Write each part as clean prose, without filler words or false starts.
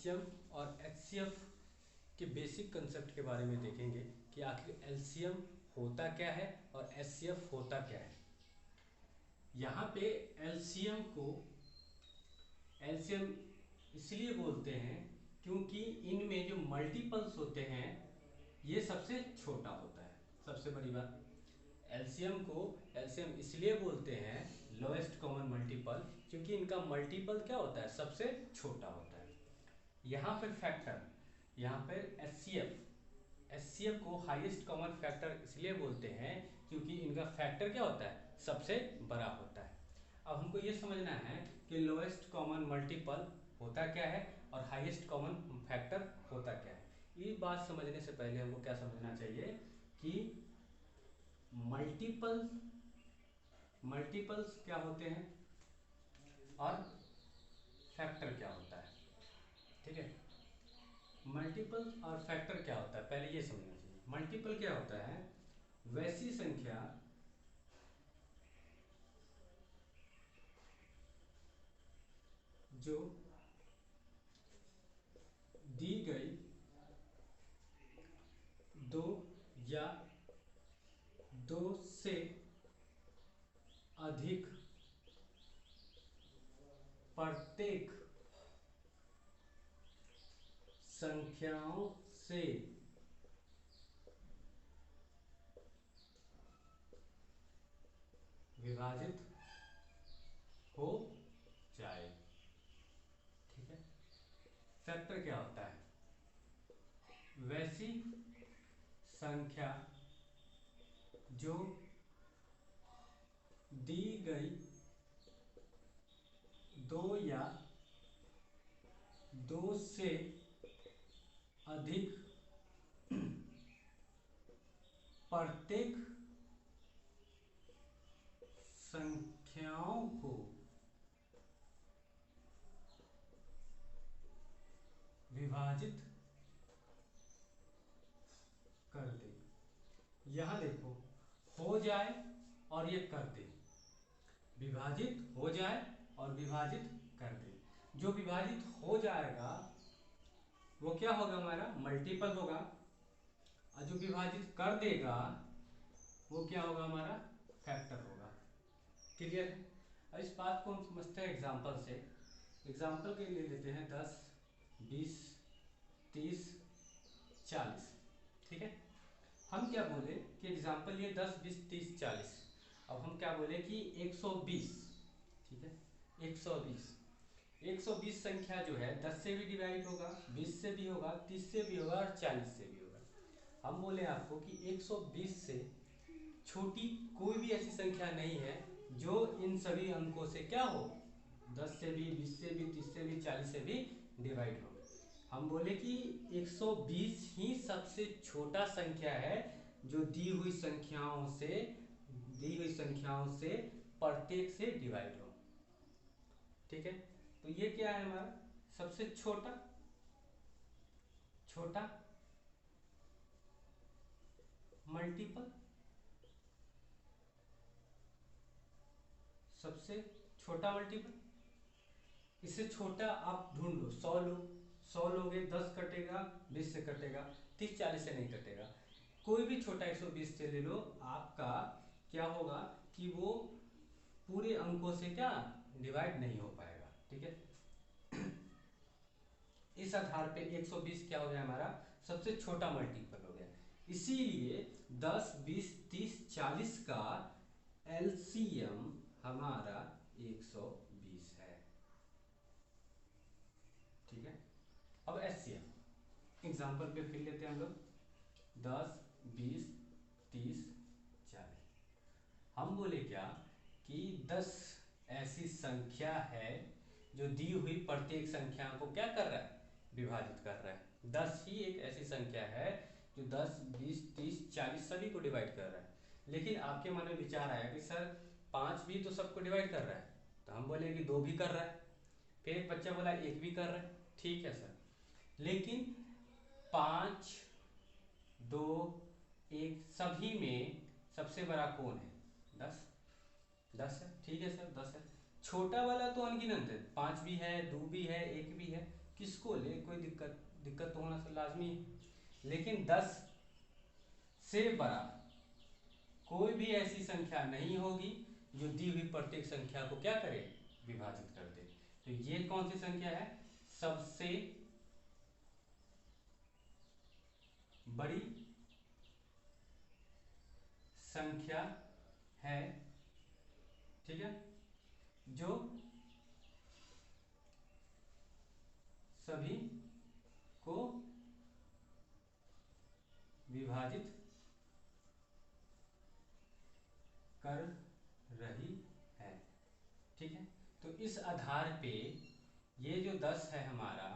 LCM और HCF के basic concept के बारे में देखेंगे कि आखिर एलसीएम होता क्या है और एचसीएफ होता क्या है। यहाँ पे एलसीएम इसलिए बोलते हैं क्योंकि इनमें जो मल्टीपल्स होते हैं ये सबसे छोटा होता है। सबसे बड़ी बात, एलसीएम इसलिए बोलते हैं लोएस्ट कॉमन मल्टीपल क्योंकि इनका मल्टीपल क्या होता है, सबसे छोटा होता है। यहाँ पर फैक्टर, यहाँ पर एचसीएफ को हाईएस्ट कॉमन फैक्टर इसलिए बोलते हैं क्योंकि इनका फैक्टर क्या होता है, सबसे बड़ा होता है। अब हमको ये समझना है कि लोएस्ट कॉमन मल्टीपल होता क्या है और हाईएस्ट कॉमन फैक्टर होता क्या है। ये बात समझने से पहले हमको क्या समझना चाहिए कि मल्टीपल्स क्या होते हैं और फैक्टर क्या होता है। ठीक है, मल्टीपल और फैक्टर क्या होता है पहले ये समझना चाहिए। मल्टीपल क्या होता है, वैसी संख्या जो दी गई दो या दो से अधिक प्रत्येक संख्याओं से विभाजित हो जाए। ठीक है, फैक्टर क्या होता है, वैसी संख्या जो दी गई दो या दो से अधिक प्रत्येक संख्याओं को विभाजित कर दे। यहां देखो, हो जाए और ये कर दे, विभाजित हो जाए और विभाजित कर दे। जो विभाजित हो जाएगा वो क्या होगा, हमारा मल्टीपल होगा, और जो विभाजित कर देगा वो क्या होगा, हमारा फैक्टर होगा। क्लियर है। अब इस बात को हम समझते हैं एग्जाम्पल से। एग्जाम्पल के लिए लेते हैं 10, 20, 30, 40। ठीक है, हम क्या बोले कि एग्जाम्पल ये 10, 20, 30, 40। अब हम क्या बोले कि 120। ठीक है, 120 संख्या जो है 10 से भी डिवाइड होगा, 20 से भी होगा, 30 से भी होगा और 40 से भी होगा। हम बोले आपको कि 120 से छोटी कोई भी ऐसी संख्या नहीं है जो इन सभी अंकों से क्या हो, 10 से भी, 20 से भी, 30 से भी, 40 से भी डिवाइड हो। हम बोले कि 120 ही सबसे छोटा संख्या है जो दी हुई संख्याओं से प्रत्येक से डिवाइड हो। ठीक है, तो ये क्या है, हमारा सबसे छोटा मल्टीपल, सबसे छोटा मल्टीपल। इससे छोटा आप ढूंढ लो, 100 लो, 100 लोगे 10 कटेगा, 20 से कटेगा, 30, 40 से नहीं कटेगा। कोई भी छोटा 120 से ले लो, आपका क्या होगा कि वो पूरे अंकों से क्या डिवाइड नहीं हो पाएगा। ठीक है, इस आधार पे 120 क्या हो गया, हमारा सबसे छोटा मल्टीपल हो गया। इसीलिए 10, 20, 30, 40 का एलसीएम हमारा 120 है। ठीक है, अब एचसीएफ एग्जाम्पल पे फिर लेते हैं हम लोग 10, 20, 30, 40। हम बोले क्या कि 10 ऐसी संख्या है जो दी हुई प्रत्येक संख्या को क्या कर रहा है, विभाजित कर रहा है। 10 ही एक ऐसी संख्या है जो 10, 20, 30, 40 सभी को डिवाइड कर रहा है। लेकिन आपके मन में विचार आया कि सर 5 भी तो सबको डिवाइड कर रहा है, तो हम बोले कि 2 भी कर रहा है। फिर एक बच्चा बोला 1 भी कर रहा है। ठीक है सर, लेकिन 5, 2, 1 सभी में सबसे बड़ा कौन है, 10 है। ठीक है सर, 10 है। छोटा वाला तो अनगिनत है, 5 भी है, 2 भी है, 1 भी है, किसको ले, कोई दिक्कत तो होना तो लाजमी है, लेकिन 10 से बड़ा कोई भी ऐसी संख्या नहीं होगी जो दी हुई प्रत्येक संख्या को क्या करे, विभाजित कर दे। तो ये कौन सी संख्या है, सबसे बड़ी संख्या है, ठीक है, जो सभी को विभाजित कर रही है, ठीक है। तो इस आधार पे ये जो 10 है हमारा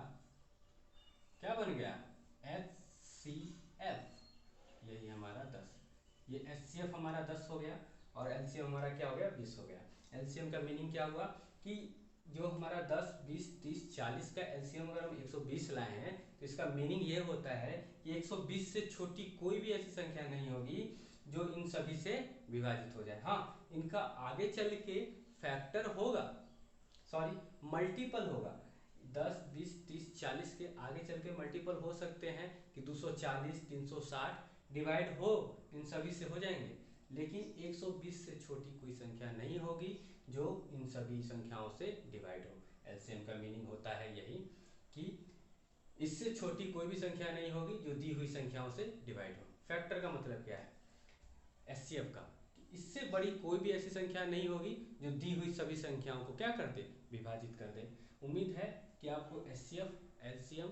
क्या बन गया, HCF, यही हमारा 10, ये HCF हमारा 10 हो गया और LCM हमारा क्या हो गया, 20 हो गया। LCM का मीनिंग क्या हुआ कि जो हमारा 10, 20, 30, 40 का LCM अगर हम 120 लाए हैं तो इसका मीनिंग ये होता है कि 120 से छोटी कोई भी ऐसी संख्या नहीं होगी जो इन सभी से विभाजित हो जाए। हाँ, इनका आगे चल के फैक्टर होगा, सॉरी मल्टीपल होगा, 10, 20, 30, 40 के आगे चल के मल्टीपल हो सकते हैं कि 240, 360 डिवाइड हो, इन सभी से हो जाएंगे, लेकिन 120 से छोटी कोई संख्या नहीं होगी जो इन सभी संख्याओं से डिवाइड हो। एलसीएम का मीनिंग होता है यही कि इससे छोटी कोई भी संख्या नहीं होगी जो दी हुई संख्याओं से डिवाइड हो। फैक्टर का मतलब क्या है, एचसीएफ का, इससे बड़ी कोई भी ऐसी संख्या नहीं होगी जो दी हुई सभी संख्याओं को क्या कर दे, विभाजित कर दे। उम्मीद है कि आपको एचसीएफ, एलसीएम,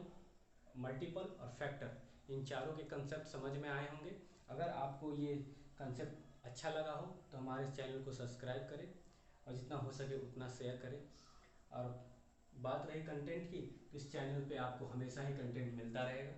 मल्टीपल और फैक्टर इन चारों के कंसेप्ट समझ में आए होंगे। अगर आपको ये कंसेप्ट अच्छा लगा हो तो हमारे चैनल को सब्सक्राइब करें और जितना हो सके उतना शेयर करें। और बात रही कंटेंट की, तो इस चैनल पे आपको हमेशा ही कंटेंट मिलता रहेगा।